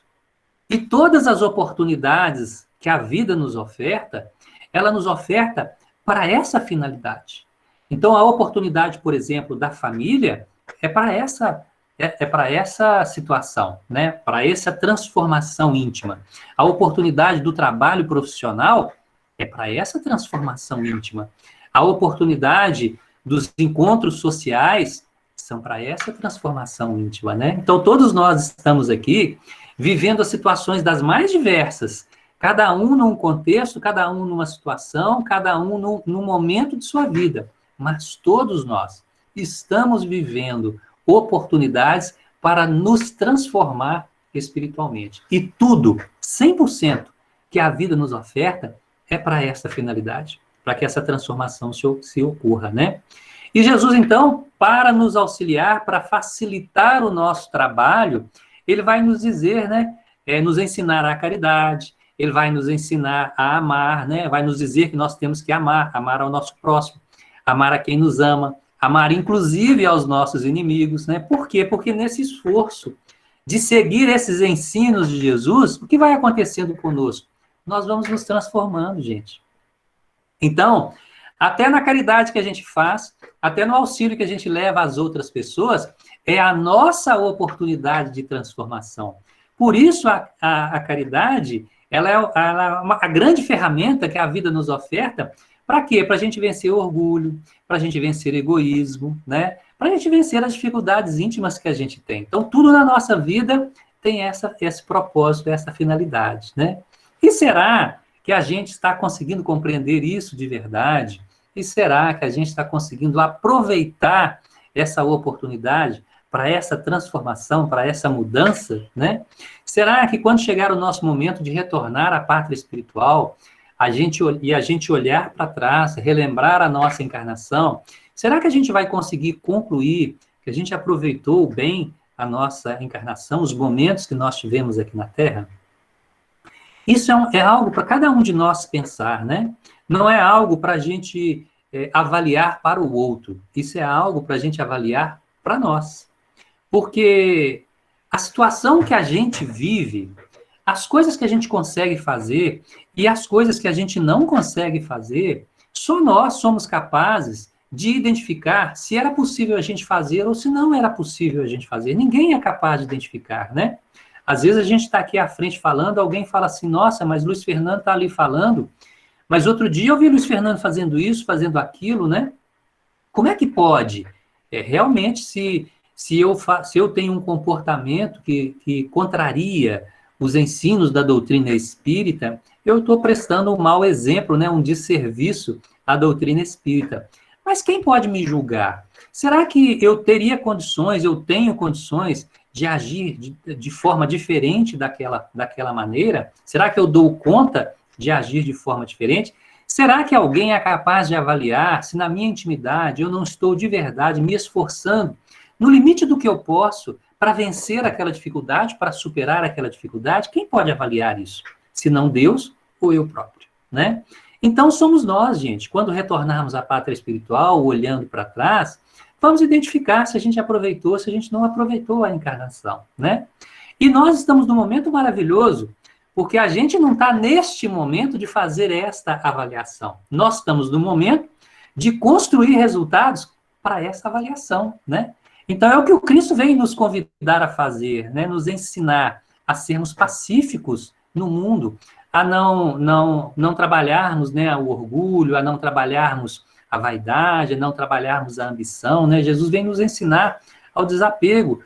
E todas as oportunidades que a vida nos oferta, ela nos oferta para essa finalidade. Então, a oportunidade, por exemplo, da família é para essa situação, né? Para essa transformação íntima. A oportunidade do trabalho profissional é para essa transformação íntima. A oportunidade dos encontros sociais são para essa transformação íntima, né? Então, todos nós estamos aqui vivendo as situações das mais diversas, cada um num contexto, cada um numa situação, cada um num momento de sua vida. Mas todos nós estamos vivendo oportunidades para nos transformar espiritualmente. E tudo, 100%, que a vida nos oferta é para essa finalidade, para que essa transformação se ocorra, né? E Jesus, então, para nos auxiliar, para facilitar o nosso trabalho, ele vai nos dizer, né? Nos ensinar a caridade, ele vai nos ensinar a amar, né? Vai nos dizer que nós temos que amar ao nosso próximo, amar a quem nos ama, amar inclusive aos nossos inimigos, né? Por quê? Porque nesse esforço de seguir esses ensinos de Jesus, o que vai acontecendo conosco? Nós vamos nos transformando, gente. Então, até na caridade que a gente faz, até no auxílio que a gente leva às outras pessoas, é a nossa oportunidade de transformação. Por isso, a caridade, ela é a grande ferramenta que a vida nos oferta. Para quê? Para a gente vencer o orgulho, para a gente vencer o egoísmo, né? Para a gente vencer as dificuldades íntimas que a gente tem. Então, tudo na nossa vida tem esse propósito, essa finalidade, né? E será que a gente está conseguindo compreender isso de verdade? E será que a gente está conseguindo aproveitar essa oportunidade para essa transformação, para essa mudança, né? Será que quando chegar o nosso momento de retornar à pátria espiritual, a gente olhar para trás, relembrar a nossa encarnação, será que a gente vai conseguir concluir que a gente aproveitou bem a nossa encarnação, os momentos que nós tivemos aqui na Terra? Isso é algo para cada um de nós pensar, né? Não é algo para a gente avaliar para o outro. Isso é algo para a gente avaliar para nós. Porque a situação que a gente vive, as coisas que a gente consegue fazer e as coisas que a gente não consegue fazer, só nós somos capazes de identificar se era possível a gente fazer ou se não era possível a gente fazer. Ninguém é capaz de identificar, né? Às vezes a gente está aqui à frente falando, alguém fala assim, nossa, mas Luiz Fernando está ali falando, mas outro dia eu vi Luiz Fernando fazendo isso, fazendo aquilo, né? Como é que pode? Realmente, se eu tenho um comportamento que contraria os ensinos da doutrina espírita, eu estou prestando um mau exemplo, né? Um desserviço à doutrina espírita. Mas quem pode me julgar? Será que eu tenho condições de agir de forma diferente daquela maneira? Será que eu dou conta de agir de forma diferente? Será que alguém é capaz de avaliar se na minha intimidade eu não estou de verdade me esforçando no limite do que eu posso para vencer aquela dificuldade, para superar aquela dificuldade? Quem pode avaliar isso? Se não Deus ou eu próprio, né? Então somos nós, gente, quando retornarmos à pátria espiritual, olhando para trás, vamos identificar se a gente aproveitou, se a gente não aproveitou a encarnação, né? E nós estamos num momento maravilhoso, porque a gente não está neste momento de fazer esta avaliação. Nós estamos no momento de construir resultados para essa avaliação, né? Então é o que o Cristo vem nos convidar a fazer, né? Nos ensinar a sermos pacíficos no mundo, a não trabalharmos, né, o orgulho, a não trabalharmos a vaidade, a não trabalharmos a ambição, né? Jesus vem nos ensinar ao desapego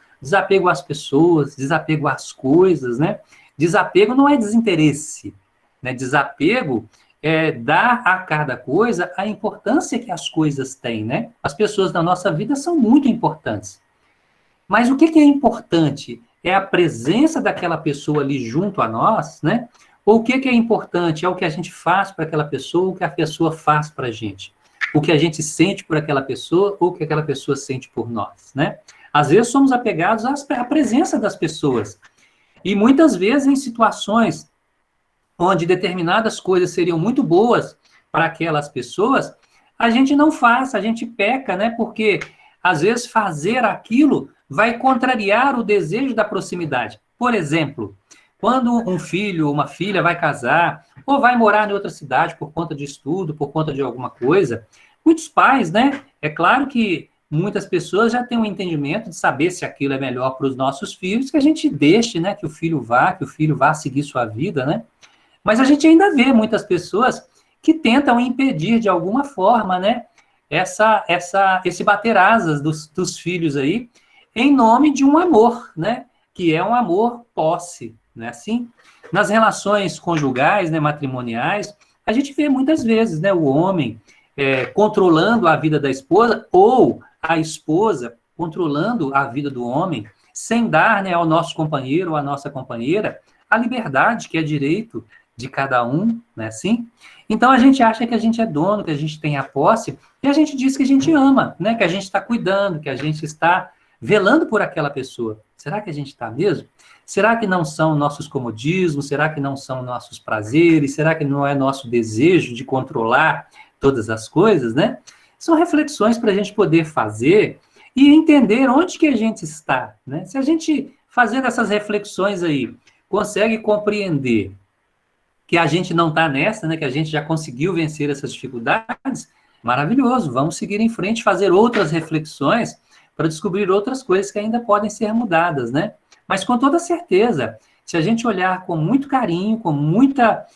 às pessoas, desapego às coisas, né? Desapego não é desinteresse, né? Desapego é dar a cada coisa a importância que as coisas têm, né? As pessoas na nossa vida são muito importantes. Mas o que é importante? É a presença daquela pessoa ali junto a nós, né? Ou o que é importante? É o que a gente faz para aquela pessoa, o que a pessoa faz para a gente. O que a gente sente por aquela pessoa, ou o que aquela pessoa sente por nós, né? Às vezes somos apegados à presença das pessoas. E muitas vezes em situações onde determinadas coisas seriam muito boas para aquelas pessoas, a gente não faz, a gente peca, né? Porque às vezes fazer aquilo vai contrariar o desejo da proximidade. Por exemplo, quando um filho ou uma filha vai casar ou vai morar em outra cidade por conta de estudo, por conta de alguma coisa, muitos pais, né? É claro que muitas pessoas já têm um entendimento de saber se aquilo é melhor para os nossos filhos, que a gente deixe, né? Que o filho vá seguir sua vida, né? Mas a gente ainda vê muitas pessoas que tentam impedir de alguma forma, né, esse bater asas dos filhos aí, em nome de um amor, né, que é um amor posse, né, assim. Nas relações conjugais, né, matrimoniais, a gente vê muitas vezes, né, o homem controlando a vida da esposa ou a esposa controlando a vida do homem, sem dar, né, ao nosso companheiro ou à nossa companheira a liberdade que é direito de cada um, né, assim? Então a gente acha que a gente é dono, que a gente tem a posse, e a gente diz que a gente ama, né, que a gente está cuidando, que a gente está velando por aquela pessoa. Será que a gente está mesmo? Será que não são nossos comodismos? Será que não são nossos prazeres? Será que não é nosso desejo de controlar todas as coisas, né? São reflexões para a gente poder fazer e entender onde que a gente está, né? Se a gente, fazendo essas reflexões aí, consegue compreender que a gente não está nessa, né, que a gente já conseguiu vencer essas dificuldades, maravilhoso, vamos seguir em frente, fazer outras reflexões para descobrir outras coisas que ainda podem ser mudadas, né? Mas com toda certeza, se a gente olhar com muito carinho, com muita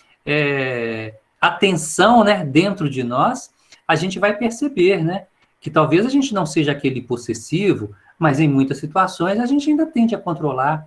atenção, né, dentro de nós, a gente vai perceber, né, que talvez a gente não seja aquele possessivo, mas em muitas situações a gente ainda tende a controlar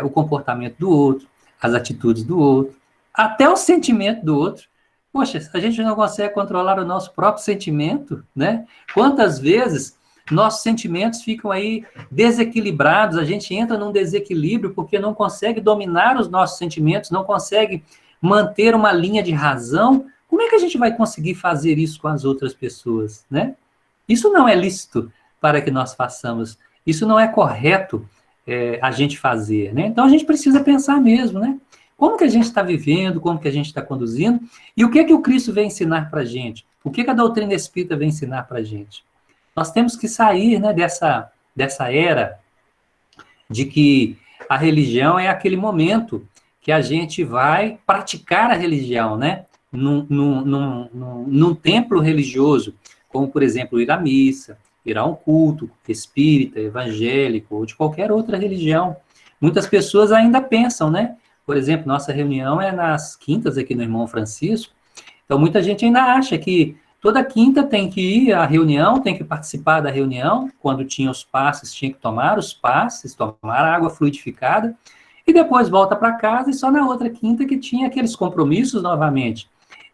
o comportamento do outro, as atitudes do outro, até o sentimento do outro. Poxa, a gente não consegue controlar o nosso próprio sentimento, né? Quantas vezes nossos sentimentos ficam aí desequilibrados, a gente entra num desequilíbrio porque não consegue dominar os nossos sentimentos, não consegue manter uma linha de razão. Como é que a gente vai conseguir fazer isso com as outras pessoas, né? Isso não é lícito para que nós façamos, isso não é correto a gente fazer, né? Então a gente precisa pensar mesmo, né? Como que a gente está vivendo, como que a gente está conduzindo, e o que é que o Cristo vem ensinar para a gente? O que a doutrina espírita vem ensinar para a gente? Nós temos que sair, né, dessa era de que a religião é aquele momento que a gente vai praticar a religião, né? Num templo religioso, como, por exemplo, ir à missa, ir a um culto espírita, evangélico, ou de qualquer outra religião. Muitas pessoas ainda pensam, né? Por exemplo, nossa reunião é nas quintas aqui no Irmão Francisco, então muita gente ainda acha que toda quinta tem que ir à reunião, tem que participar da reunião, quando tinha os passes, tinha que tomar os passes, tomar água fluidificada, e depois volta para casa e só na outra quinta que tinha aqueles compromissos novamente.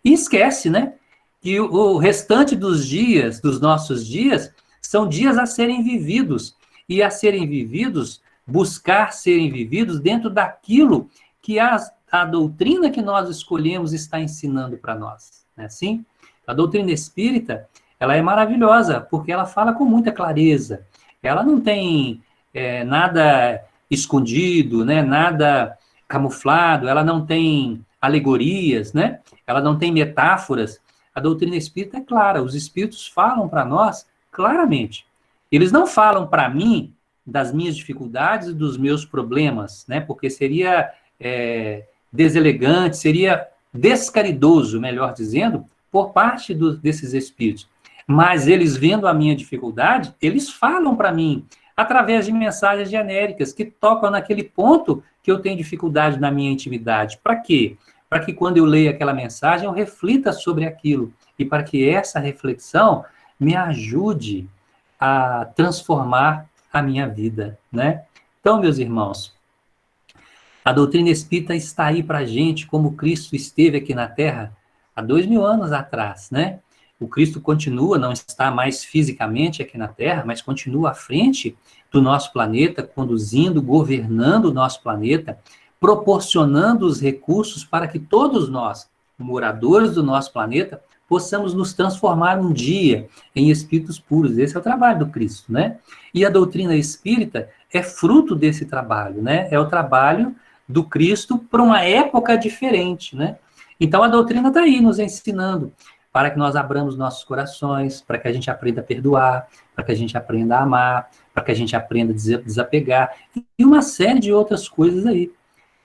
E esquece, né, que o restante dos dias, dos nossos dias, são dias a serem vividos, e a serem vividos, buscar serem vividos dentro daquilo que a doutrina que nós escolhemos está ensinando para nós, né? Assim, a doutrina espírita, ela é maravilhosa, porque ela fala com muita clareza, ela não tem nada escondido, né? Nada camuflado, ela não tem alegorias, né? Ela não tem metáforas. A doutrina espírita é clara, os espíritos falam para nós claramente. Eles não falam para mim das minhas dificuldades e dos meus problemas, né? Porque seria deselegante, seria descaridoso, melhor dizendo, por parte desses espíritos. Mas eles, vendo a minha dificuldade, eles falam para mim, através de mensagens genéricas, que tocam naquele ponto que eu tenho dificuldade na minha intimidade. Para quê? Para que quando eu leio aquela mensagem, eu reflita sobre aquilo, e para que essa reflexão me ajude a transformar a minha vida, né? Então, meus irmãos, a doutrina espírita está aí para a gente, como Cristo esteve aqui na Terra há 2000 anos atrás, né? O Cristo continua, não está mais fisicamente aqui na Terra, mas continua à frente do nosso planeta, conduzindo, governando o nosso planeta, proporcionando os recursos para que todos nós, moradores do nosso planeta, possamos nos transformar um dia em espíritos puros. Esse é o trabalho do Cristo, né? E a doutrina espírita é fruto desse trabalho, né? É o trabalho do Cristo para uma época diferente, né? Então, a doutrina está aí nos ensinando para que nós abramos nossos corações, para que a gente aprenda a perdoar, para que a gente aprenda a amar, para que a gente aprenda a desapegar, e uma série de outras coisas aí.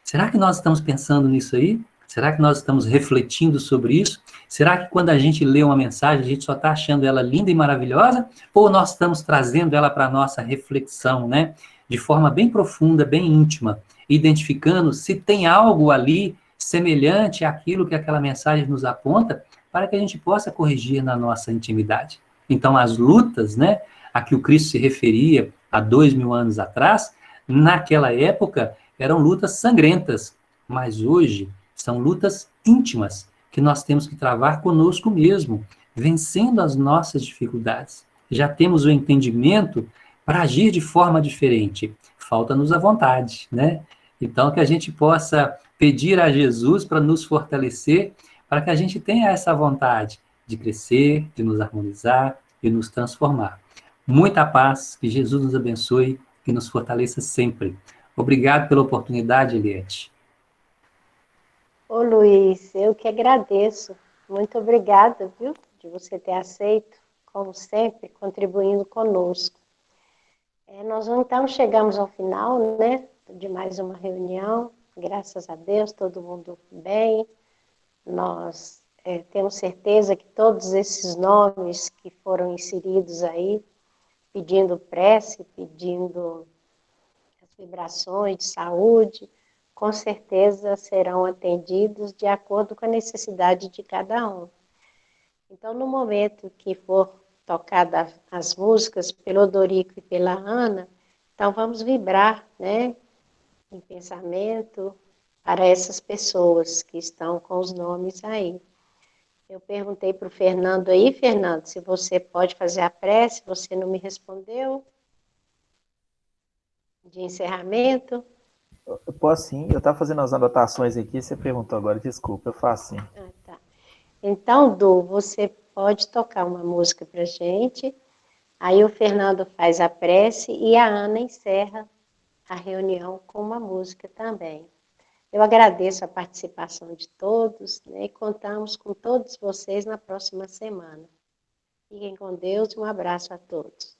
Será que nós estamos pensando nisso aí? Será que nós estamos refletindo sobre isso? Será que quando a gente lê uma mensagem, a gente só está achando ela linda e maravilhosa? Ou nós estamos trazendo ela para a nossa reflexão, né? De forma bem profunda, bem íntima, identificando se tem algo ali semelhante àquilo que aquela mensagem nos aponta, para que a gente possa corrigir na nossa intimidade. Então, as lutas, né, a que o Cristo se referia há 2000 anos atrás, naquela época, eram lutas sangrentas, mas hoje são lutas íntimas, que nós temos que travar conosco mesmo, vencendo as nossas dificuldades. Já temos o entendimento para agir de forma diferente. Falta-nos a vontade, né? Então, que a gente possa pedir a Jesus para nos fortalecer, para que a gente tenha essa vontade de crescer, de nos harmonizar e nos transformar. Muita paz, que Jesus nos abençoe e nos fortaleça sempre. Obrigado pela oportunidade, Eliette. Ô Luiz, eu que agradeço. Muito obrigada, viu, de você ter aceito, como sempre, contribuindo conosco. Nós então chegamos ao final, né, de mais uma reunião. Graças a Deus, todo mundo bem. Nós temos certeza que todos esses nomes que foram inseridos aí, pedindo prece, pedindo as vibrações de saúde, com certeza serão atendidos de acordo com a necessidade de cada um. Então, no momento que for tocada as músicas pelo Odorico e pela Ana, então vamos vibrar, né, em pensamento para essas pessoas que estão com os nomes aí. Eu perguntei para o Fernando aí, Fernando, se você pode fazer a prece, você não me respondeu, de encerramento. Eu posso sim, eu estava fazendo as anotações aqui, você perguntou agora, desculpa, eu faço sim. Tá. Então, Du, você pode tocar uma música para a gente, aí o Fernando faz a prece e a Ana encerra a reunião com uma música também. Eu agradeço a participação de todos, né, e contamos com todos vocês na próxima semana. Fiquem com Deus e um abraço a todos.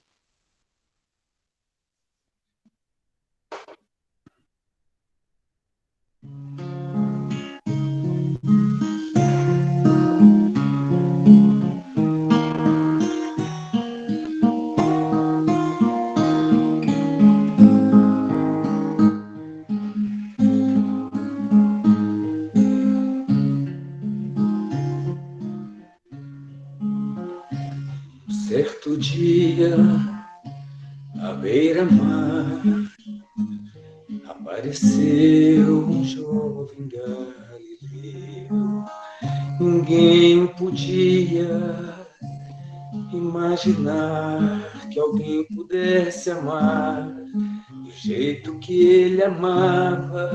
Certo dia, à beira-mar, apareceu um jovem galileu. Ninguém podia imaginar que alguém pudesse amar do jeito que ele amava,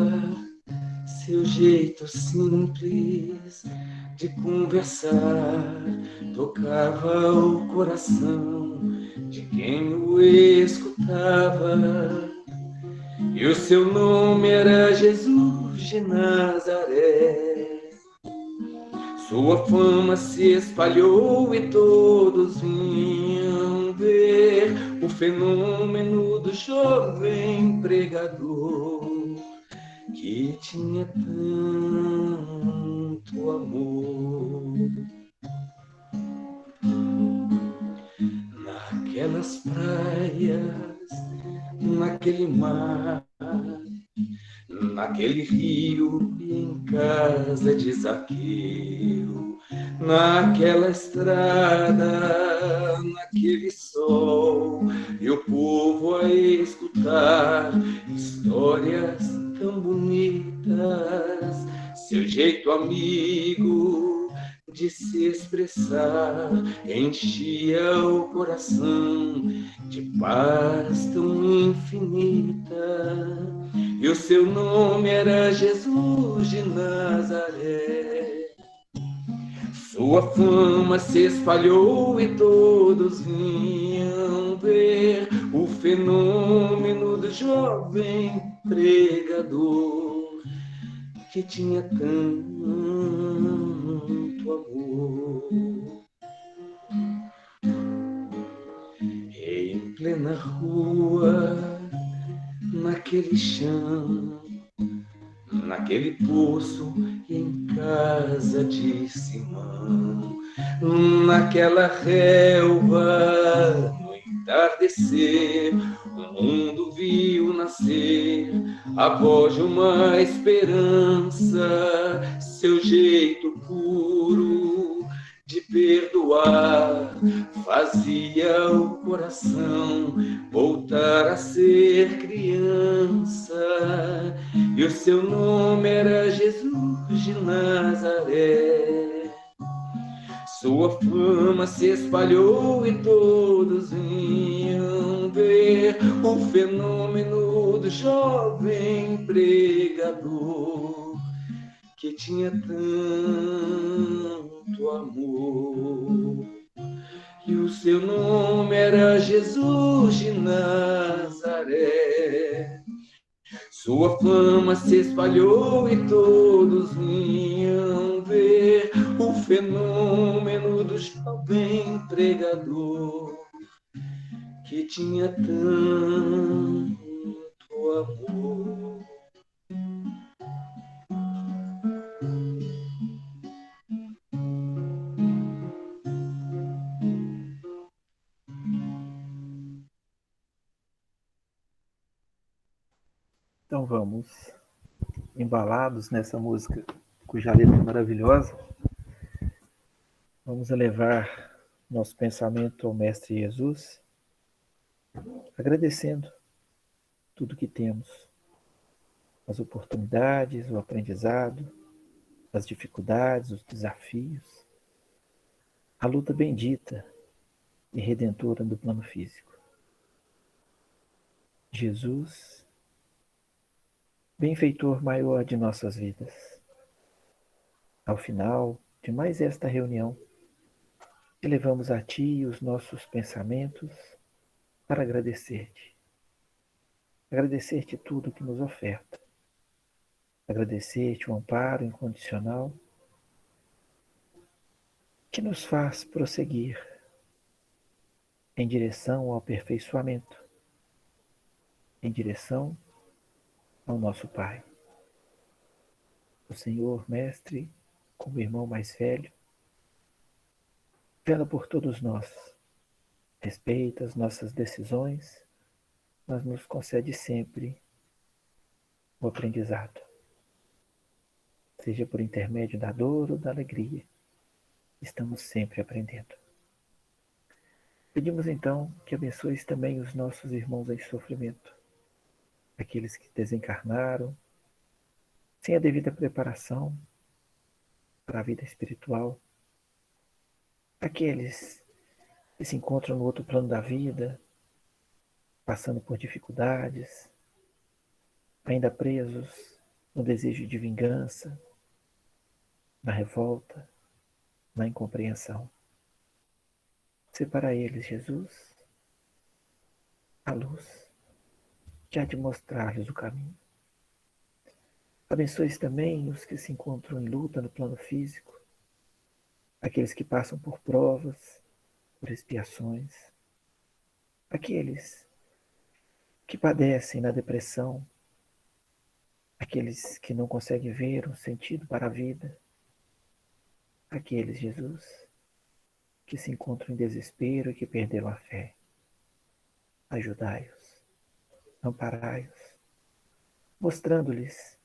seu jeito simples de conversar tocava o coração de quem o escutava. E o seu nome era Jesus de Nazaré. Sua fama se espalhou e todos vinham ver o fenômeno do jovem pregador que tinha tanto amor. Naquelas praias, naquele mar, naquele rio e em casa de Zaqueu, naquela estrada, naquele sol, e o povo a escutar histórias tão bonitas, seu jeito amigo de se expressar enchia o coração de paz tão infinita. E o seu nome era Jesus de Nazaré. Sua fama se espalhou e todos vinham ver o fenômeno do jovem pregador que tinha tanto amor. Em plena rua, naquele chão, naquele poço e em casa de Simão, naquela relva, no entardecer, o mundo viu nascer a voz de uma esperança, seu jeito puro de perdoar fazia o coração voltar a ser criança. E o seu nome era Jesus de Nazaré. Sua fama se espalhou e todos vinham ver o fenômeno do jovem pregador que tinha tanto amor. E o seu nome era Jesus de Nazaré. Sua fama se espalhou e todos vinham ver o fenômeno do jovem pregador que tinha tanto amor. Então vamos, embalados nessa música cuja letra é maravilhosa, vamos elevar nosso pensamento ao Mestre Jesus, agradecendo tudo que temos, as oportunidades, o aprendizado, as dificuldades, os desafios, a luta bendita e redentora do plano físico. Jesus, benfeitor maior de nossas vidas, ao final de mais esta reunião, elevamos a Ti os nossos pensamentos para agradecer-te. Agradecer-te tudo que nos oferta. Agradecer-te o amparo incondicional que nos faz prosseguir em direção ao aperfeiçoamento, em direção ao nosso Pai. O Senhor, Mestre, como irmão mais velho, vela por todos nós, respeita as nossas decisões, mas nos concede sempre o aprendizado, seja por intermédio da dor ou da alegria, estamos sempre aprendendo. Pedimos então que abençoes também os nossos irmãos em sofrimento, aqueles que desencarnaram, sem a devida preparação para a vida espiritual, aqueles que se encontram no outro plano da vida, passando por dificuldades, ainda presos no desejo de vingança, na revolta, na incompreensão. Sê para eles, Jesus, a luz que há de mostrar-lhes o caminho. Abençoe também os que se encontram em luta no plano físico, aqueles que passam por provas, por expiações, aqueles que padecem na depressão, aqueles que não conseguem ver um sentido para a vida, aqueles, Jesus, que se encontram em desespero e que perderam a fé. Ajudai-os, amparai-os, mostrando-lhes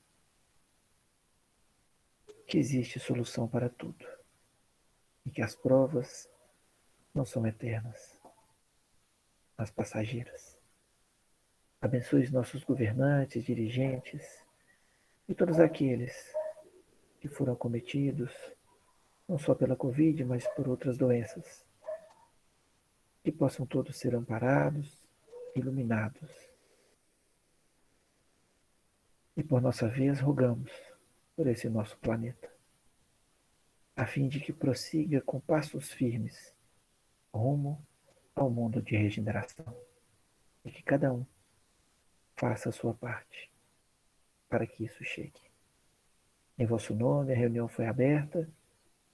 que existe solução para tudo e que as provas não são eternas, mas passageiras. Abençoe os nossos governantes, dirigentes e todos aqueles que foram acometidos não só pela Covid, mas por outras doenças. Que possam todos ser amparados, iluminados. E por nossa vez rogamos por esse nosso planeta, a fim de que prossiga com passos firmes rumo ao mundo de regeneração. E que cada um faça a sua parte para que isso chegue. Em vosso nome a reunião foi aberta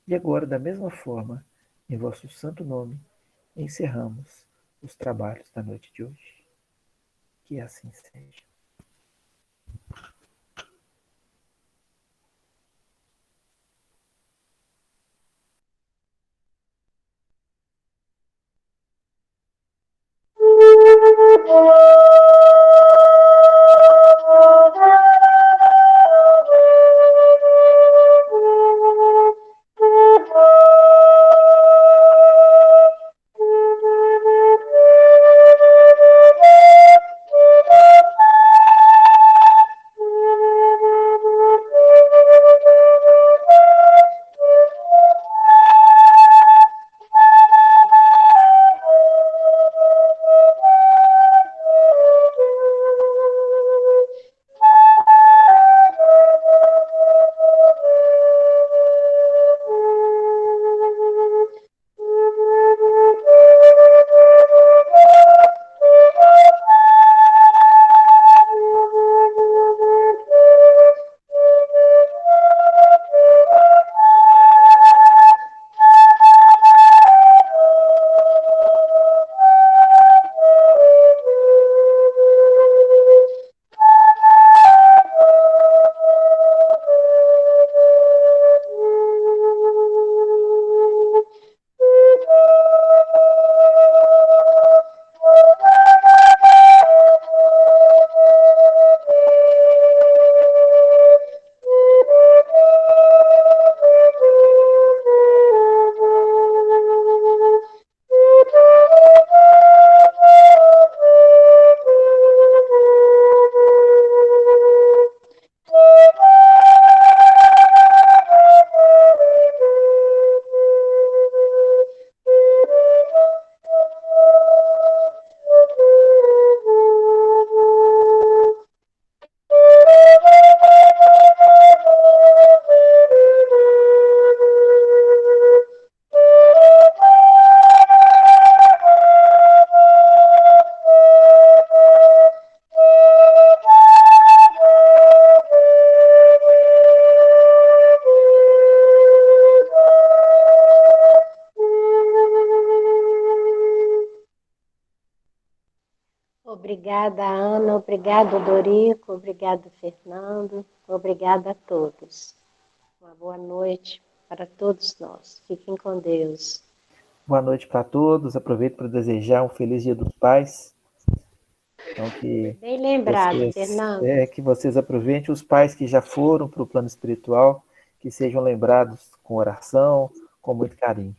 e agora, da mesma forma, em vosso santo nome, encerramos os trabalhos da noite de hoje. Que assim seja. Obrigada, Ana. Obrigado, Dorico. Obrigado, Fernando. Obrigada a todos. Uma boa noite para todos nós. Fiquem com Deus. Boa noite para todos. Aproveito para desejar um feliz Dia dos Pais. Então, Bem lembrado, Fernando. que vocês aproveitem os pais que já foram para o plano espiritual, que sejam lembrados com oração, com muito carinho.